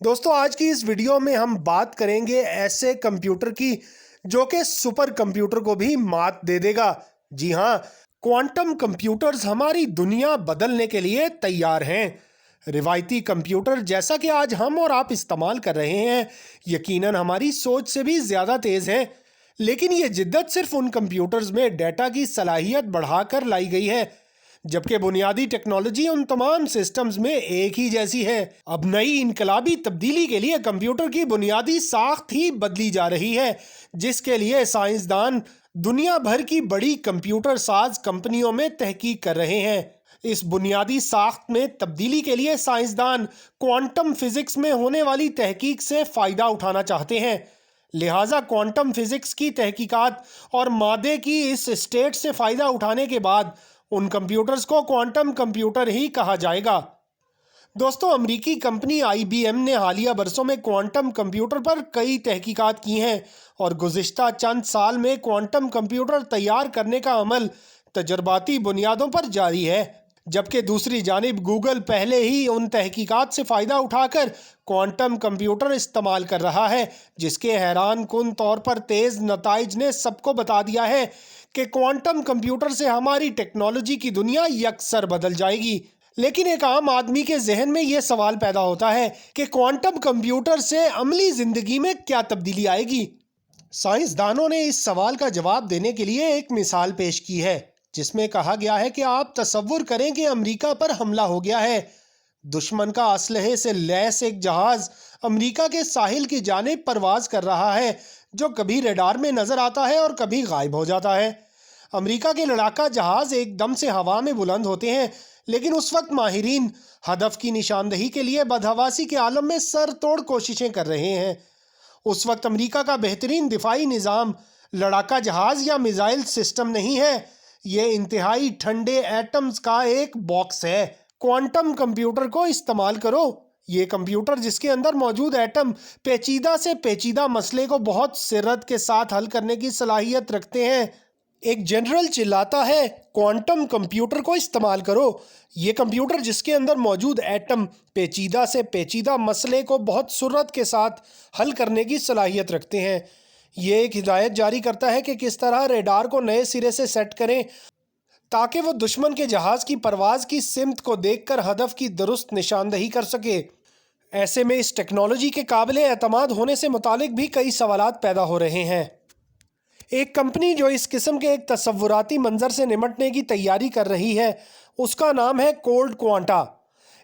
दोस्तों आज की इस वीडियो में हम बात करेंगे ऐसे कंप्यूटर की जो कि सुपर कंप्यूटर को भी मात दे देगा। जी हाँ, क्वांटम कंप्यूटर्स हमारी दुनिया बदलने के लिए तैयार हैं। रिवायती कंप्यूटर जैसा कि आज हम और आप इस्तेमाल कर रहे हैं यकीनन हमारी सोच से भी ज़्यादा तेज़ है, लेकिन ये जिद्दत सिर्फ उन कंप्यूटर्स में डेटा की सलाहियत बढ़ाकर लाई गई है, जबकि बुनियादी टेक्नोलॉजी उन तमाम सिस्टम्स में एक ही जैसी है। अब नई इनकलाबी तब्दीली के लिए कंप्यूटर की बुनियादी साख्त ही बदली जा रही है, जिसके लिए साइंसदान दुनिया भर की बड़ी कंप्यूटर साज कंपनियों में तहकीक कर रहे हैं। इस बुनियादी साख्त में तब्दीली के लिए साइंसदान क्वांटम फिजिक्स में होने वाली तहकीक से फ़ायदा उठाना चाहते हैं। लिहाजा क्वांटम फिजिक्स की तहकीकात और मादे की इस स्टेट से फ़ायदा उठाने के बाद उन कंप्यूटर्स को क्वांटम कंप्यूटर ही कहा जाएगा। दोस्तों, अमेरिकी कंपनी IBM ने हालिया बरसों में क्वांटम कंप्यूटर पर कई तहकीकात की हैं और गुज़िश्ता चंद साल में क्वांटम कंप्यूटर तैयार करने का अमल तजर्बाती बुनियादों पर जारी है, जबकि दूसरी जानिब गूगल पहले ही उन तहकीकात से फ़ायदा उठाकर क्वांटम कंप्यूटर इस्तेमाल कर रहा है, जिसके हैरान कुन तौर पर तेज़ नताइज ने सबको बता दिया है कि क्वांटम कंप्यूटर से हमारी टेक्नोलॉजी की दुनिया यकसर बदल जाएगी। लेकिन एक आम आदमी के जहन में यह सवाल पैदा होता है कि क्वांटम कंप्यूटर से अमली ज़िंदगी में क्या तब्दीली आएगी। साइंसदानों ने इस सवाल का जवाब देने के लिए एक मिसाल पेश की है, जिसमें कहा गया है कि आप तसव्वुर करें कि अमेरिका पर हमला हो गया है। दुश्मन का असलहे से लैस एक जहाज़ अमेरिका के साहिल की जानिब परवाज कर रहा है, जो कभी रडार में नज़र आता है और कभी गायब हो जाता है। अमेरिका के लड़ाका जहाज़ एकदम से हवा में बुलंद होते हैं, लेकिन उस वक्त माहिरीन हदफ की निशानदही के लिए बदहवासी के आलम में सर तोड़ कोशिशें कर रहे हैं। उस वक्त अमेरिका का बेहतरीन दिफाई निज़ाम लड़ाका जहाज़ या मिसाइल सिस्टम नहीं है, ये इंतहाई ठंडे एटम्स का एक बॉक्स है। क्वांटम कंप्यूटर को इस्तेमाल करो। ये कंप्यूटर जिसके अंदर मौजूद एटम पेचीदा से पेचीदा मसले को बहुत सिर्रत के साथ हल करने की सलाहियत रखते हैं। एक जनरल चिल्लाता है, क्वांटम कंप्यूटर को इस्तेमाल करो। ये कंप्यूटर जिसके अंदर मौजूद एटम पेचीदा से पेचीदा मसले को बहुत सुर्रत के साथ हल करने की सलाहियत रखते हैं। ये एक हिदायत जारी करता है कि किस तरह रेडार को नए सिरे से सेट करें ताकि वो दुश्मन के जहाज़ की परवाज़ की सिमत को देखकर हदफ की दुरुस्त निशानदही कर सके। ऐसे में इस टेक्नोलॉजी के काबिले एतमाद होने से मुतालिक भी कई सवालात पैदा हो रहे हैं। एक कंपनी जो इस किस्म के एक तसव्वुराती मंजर से निमटने की तैयारी कर रही है, उसका नाम है कोल्ड क्वांटा।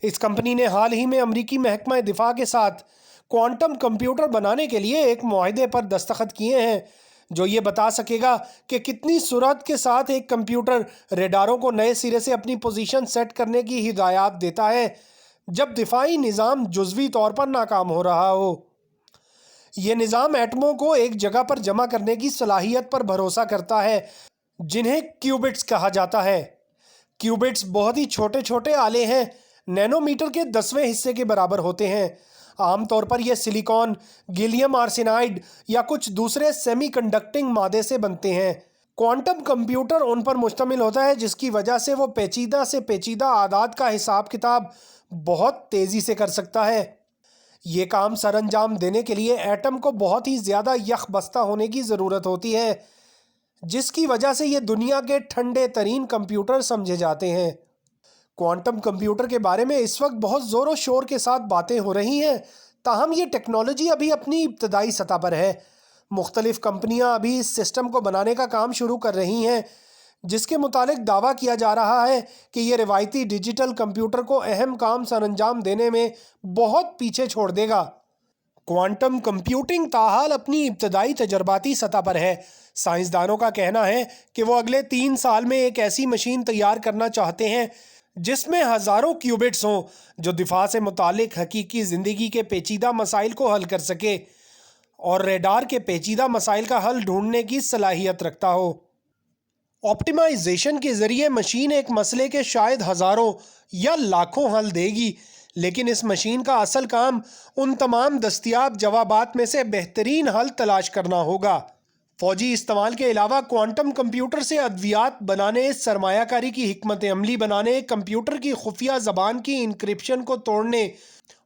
इस कंपनी ने हाल ही में अमरीकी महकमा दिफा के साथ क्वांटम कंप्यूटर बनाने के लिए एक मुआहदे पर दस्तखत किए हैं, जो ये बता सकेगा कि कितनी सुरत के साथ एक कंप्यूटर रेडारों को नए सिरे से अपनी पोजीशन सेट करने की हिदायत देता है जब दिफाई निज़ाम जुज़वी तौर पर नाकाम हो रहा हो। ये निज़ाम एटमों को एक जगह पर जमा करने की सलाहियत पर भरोसा करता है, जिन्हें क्यूबिट्स कहा जाता है। क्यूबिट्स बहुत ही छोटे छोटे आले हैं, नैनोमीटर के 10वें हिस्से के बराबर होते हैं। आमतौर पर यह सिलिकॉन, गैलियम आर्सेनाइड या कुछ दूसरे सेमीकंडक्टिंग मादे से बनते हैं। क्वांटम कंप्यूटर उन पर मुश्तमिल होता है, जिसकी वजह से वो पेचीदा से पेचीदा आदाद का हिसाब किताब बहुत तेज़ी से कर सकता है। ये काम सर अंजाम देने के लिए एटम को बहुत ही ज़्यादा यकबस्ता होने की ज़रूरत होती है, जिसकी वजह से ये दुनिया के ठंडे तरीन कंप्यूटर समझे जाते हैं। क्वांटम कंप्यूटर के बारे में इस वक्त बहुत ज़ोर व शोर के साथ बातें हो रही हैं, ताहम ये टेक्नोलॉजी अभी अपनी इब्तदाई सतह पर है। मुख्तलिफ़ कंपनियां अभी इस सिस्टम को बनाने का काम शुरू कर रही हैं, जिसके मुतालिक दावा किया जा रहा है कि ये रिवायती डिजिटल कंप्यूटर को अहम काम सर अंजाम देने में बहुत पीछे छोड़ देगा। क्वांटम कंप्यूटिंग ताहाल अपनी इब्तदाई तजर्बाती सतह पर है। साइंसदानों का कहना है कि वो अगले 3 साल में एक ऐसी मशीन तैयार करना चाहते हैं जिसमें हज़ारों क्यूबिट्स हों, जो दिफा से मुतालिक हकीकी ज़िंदगी के पेचीदा मसाइल को हल कर सके और रेडार के पेचीदा मसाइल का हल ढूंढने की सलाहियत रखता हो। ऑप्टिमाइजेशन के ज़रिए मशीन एक मसले के शायद हज़ारों या लाखों हल देगी, लेकिन इस मशीन का असल काम उन तमाम दस्तयाब जवाबात में से बेहतरीन हल तलाश करना होगा। फ़ौजी इस्तेमाल के अलावा क्वांटम कंप्यूटर से अद्वियात बनाने, सरमायाकारी की हिकमत अमली बनाने, कंप्यूटर की खुफिया ज़बान की इंक्रिप्शन को तोड़ने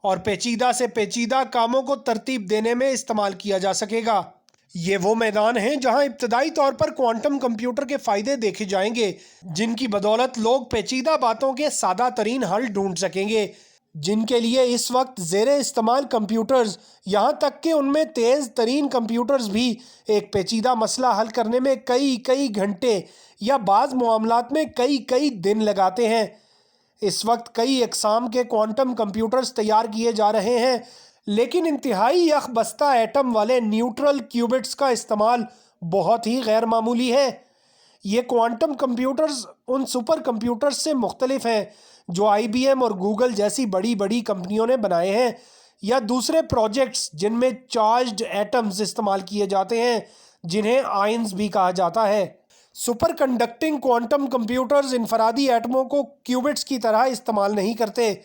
और पेचीदा से पेचीदा कामों को तरतीब देने में इस्तेमाल किया जा सकेगा। ये वो मैदान हैं जहां इब्तदाई तौर पर क्वांटम कंप्यूटर के फायदे देखे जाएंगे, जिनकी बदौलत लोग पेचीदा बातों के सादा तरीन हल ढूंढ सकेंगे, जिनके लिए इस वक्त ज़ेरे इस्तेमाल कंप्यूटर्स, यहाँ तक कि उनमें तेज़ तरीन कंप्यूटर्स भी एक पेचीदा मसला हल करने में कई कई घंटे या बाज़ मामलात में कई कई दिन लगाते हैं। इस वक्त कई अक़साम के क्वांटम कंप्यूटर्स तैयार किए जा रहे हैं, लेकिन इंतहाई यकबस्ता एटम वाले न्यूट्रल क्यूबिट्स का इस्तेमाल बहुत ही गैर मामूली है। ये क्वांटम कंप्यूटर्स उन सुपर कंप्यूटर्स से मुख्तलिफ हैं जो IBM और गूगल जैसी बड़ी बड़ी कंपनियों ने बनाए हैं, या दूसरे प्रोजेक्ट्स जिनमें चार्ज्ड एटम्स इस्तेमाल किए जाते हैं, जिन्हें आयंस भी कहा जाता है। सुपर कंडक्टिंग क्वांटम कंप्यूटर्स इनफरादी एटमों को क्यूबिट्स की तरह इस्तेमाल नहीं करते।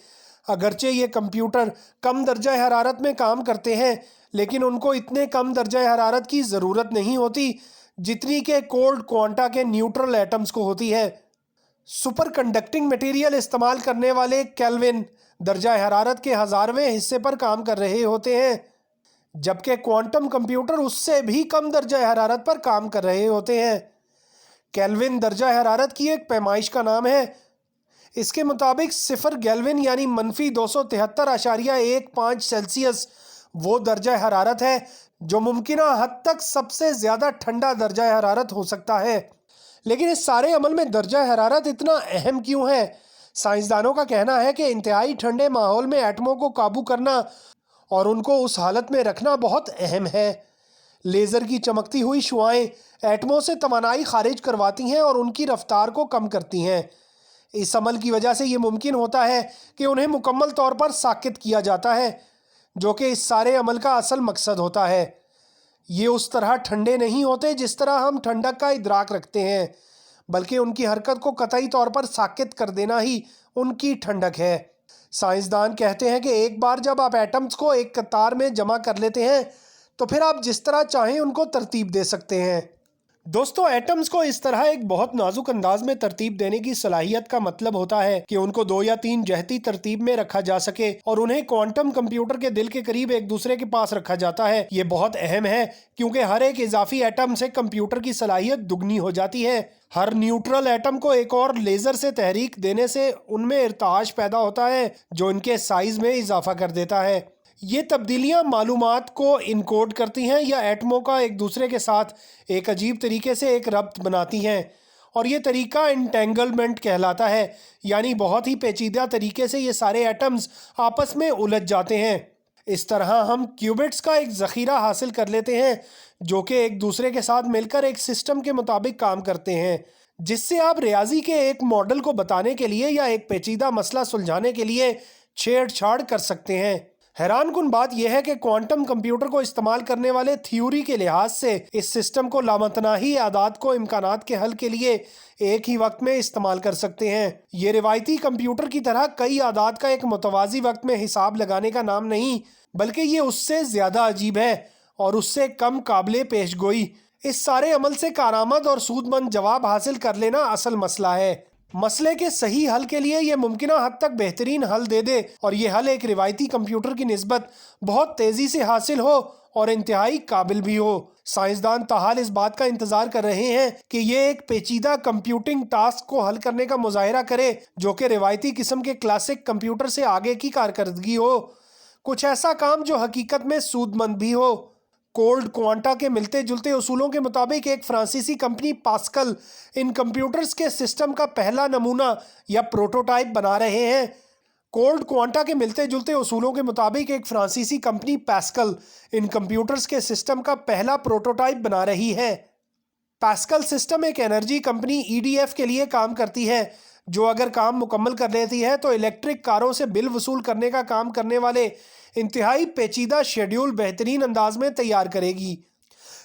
अगरचे ये कंप्यूटर कम दर्जा हरारत में काम करते हैं, लेकिन उनको इतने कम दर्जा हरारत की ज़रूरत नहीं होती जितनी के कोल्ड क्वांटा के न्यूट्रल एटम्स को होती है। सुपर कंडक्टिंग मटेरियल इस्तेमाल करने वाले केल्विन दर्जा हरारत के 1000वें हिस्से पर काम कर रहे होते हैं, जबकि क्वांटम कंप्यूटर उससे भी कम दर्जा हरारत पर काम कर रहे होते हैं। केल्विन दर्जा हरारत की एक पैमाइश का नाम है। इसके मुताबिक 0 केल्विन यानी -273.15 सेल्सियस वो दर्जा हरारत है जो मुमकिना हद तक सबसे ज़्यादा ठंडा दर्जा हरारत हो सकता है। लेकिन इस सारे अमल में दर्जा हरारत इतना अहम क्यों है? साइंसदानों का कहना है कि इंतहाई ठंडे माहौल में एटमों को काबू करना और उनको उस हालत में रखना बहुत अहम है। लेज़र की चमकती हुई शुआएं एटमों से तवानाई खारिज करवाती हैं और उनकी रफ्तार को कम करती हैं। इस अमल की वजह से ये मुमकिन होता है कि उन्हें मुकम्मल तौर पर साकित किया जाता है, जो कि इस सारे अमल का असल मकसद होता है। ये उस तरह ठंडे नहीं होते जिस तरह हम ठंडक का इदराक रखते हैं, बल्कि उनकी हरकत को कतई तौर पर साकित कर देना ही उनकी ठंडक है। साइंसदान कहते हैं कि एक बार जब आप एटम्स को एक कतार में जमा कर लेते हैं तो फिर आप जिस तरह चाहें उनको तरतीब दे सकते हैं। दोस्तों, एटम्स को इस तरह एक बहुत नाजुक अंदाज में तरतीब देने की सलाहियत का मतलब होता है कि उनको 2 या 3 जहती तरतीब में रखा जा सके और उन्हें क्वांटम कंप्यूटर के दिल के करीब एक दूसरे के पास रखा जाता है। ये बहुत अहम है क्योंकि हर एक इजाफी एटम से कंप्यूटर की सलाहियत दुगनी हो जाती है। हर न्यूट्रल एटम को एक और लेज़र से तहरीक देने से उनमें इर्ताश पैदा होता है जो इनके साइज में इजाफा कर देता है। ये तब्दीलियाँ मालूमात को इनकोड करती हैं या एटमों का एक दूसरे के साथ एक अजीब तरीके से एक रब्त बनाती हैं, और ये तरीका इंटेंगलमेंट कहलाता है, यानी बहुत ही पेचीदा तरीके से ये सारे एटम्स आपस में उलझ जाते हैं। इस तरह हम क्यूबिट्स का एक ज़ख़ीरा हासिल कर लेते हैं जो कि एक दूसरे के साथ मिलकर एक सिस्टम के मुताबिक काम करते हैं, जिससे आप रियाजी के एक मॉडल को बताने के लिए या एक पेचीदा मसला सुलझाने के लिए छेड़छाड़ कर सकते हैं। हैरानकुन बात यह है कि क्वांटम कंप्यूटर को इस्तेमाल करने वाले थ्योरी के लिहाज से इस सिस्टम को लामतनाही आदात को इम्कानात के हल के लिए एक ही वक्त में इस्तेमाल कर सकते हैं। ये रिवायती कंप्यूटर की तरह कई आदात का एक मुतवाज़ी वक्त में हिसाब लगाने का नाम नहीं, बल्कि ये उससे ज़्यादा अजीब है और उससे कम काबिल पेशगोई। इस सारे अमल से कारआमद और सूदमंद जवाब हासिल कर लेना असल मसला है। मसले के सही हल के लिए ये मुमकिना हद तक बेहतरीन हल दे दे और ये हल एक रिवायती कंप्यूटर की निस्बत बहुत तेज़ी से हासिल हो और इंतहाई काबिल भी हो। साइंसदान ताहाल इस बात का इंतज़ार कर रहे हैं कि ये एक पेचीदा कंप्यूटिंग टास्क को हल करने का मुजाहिरा करे जो कि रिवायती किस्म के क्लासिक कंप्यूटर से आगे की कारकर्दगी हो, कुछ ऐसा काम जो हकीकत में सूदमंद भी हो। कोल्ड क्वांटा के मिलते जुलते उसूलों के मुताबिक एक फ्रांसीसी कंपनी पास्कल इन कंप्यूटर्स के सिस्टम का पहला नमूना या प्रोटोटाइप बना रहे हैं। कोल्ड क्वांटा के मिलते जुलते उसूलों के मुताबिक एक फ्रांसीसी कंपनी पास्कल इन कंप्यूटर्स के सिस्टम का पहला प्रोटोटाइप बना रही है। पास्कल सिस्टम एक एनर्जी कंपनी EDF के लिए काम करती है, जो अगर काम मुकम्मल कर लेती है तो इलेक्ट्रिक कारों से बिल वसूल करने का काम करने वाले इंतहाई पेचीदा शेड्यूल बेहतरीन अंदाज में तैयार करेगी।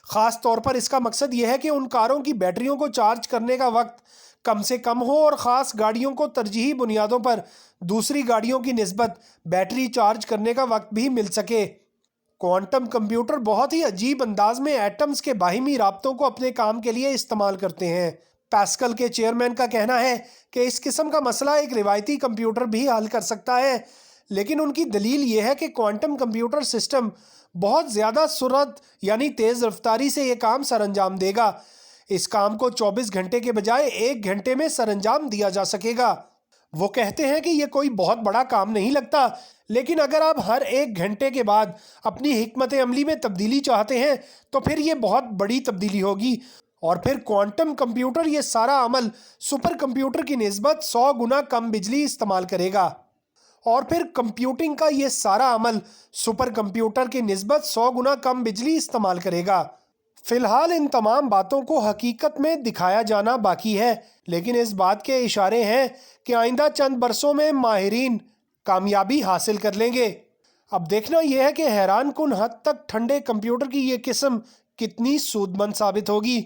ख़ास तौर पर इसका मकसद यह है कि उन कारों की बैटरियों को चार्ज करने का वक्त कम से कम हो और ख़ास गाड़ियों को तरजीही बुनियादों पर दूसरी गाड़ियों की निस्बत बैटरी चार्ज करने का वक्त भी मिल सके। क्वांटम कंप्यूटर बहुत ही अजीब अंदाज में एटम्स के बाहिमी राब्तों को अपने काम के लिए इस्तेमाल करते हैं। पास्कल के चेयरमैन का कहना है कि इस किस्म का मसला एक रिवायती कंप्यूटर भी हल कर सकता है, لیکن ان کی دلیل یہ ہے کہ کوانٹم کمپیوٹر سسٹم بہت زیادہ سرعت یعنی تیز رفتاری سے یہ کام سر انجام دے گا۔ اس کام کو 24 گھنٹے کے بجائے 1 گھنٹے میں سر انجام دیا جا سکے گا۔ وہ کہتے ہیں کہ یہ کوئی بہت بڑا کام نہیں لگتا، لیکن اگر آپ ہر 1 گھنٹے کے بعد اپنی حکمت عملی میں تبدیلی چاہتے ہیں تو پھر یہ بہت بڑی تبدیلی ہوگی، اور پھر کوانٹم کمپیوٹر یہ سارا عمل سپر کمپیوٹر کی نسبت 100 گنا کم بجلی استعمال کرے گا، اور پھر کمپیوٹنگ کا یہ سارا عمل سپر کمپیوٹر کی نسبت 100 گنا کم بجلی استعمال کرے گا۔ فی الحال ان تمام باتوں کو حقیقت میں دکھایا جانا باقی ہے، لیکن اس بات کے اشارے ہیں کہ آئندہ چند برسوں میں ماہرین کامیابی حاصل کر لیں گے۔ اب دیکھنا یہ ہے کہ حیران کن حد تک ٹھنڈے کمپیوٹر کی یہ قسم کتنی سود مند ثابت ہوگی۔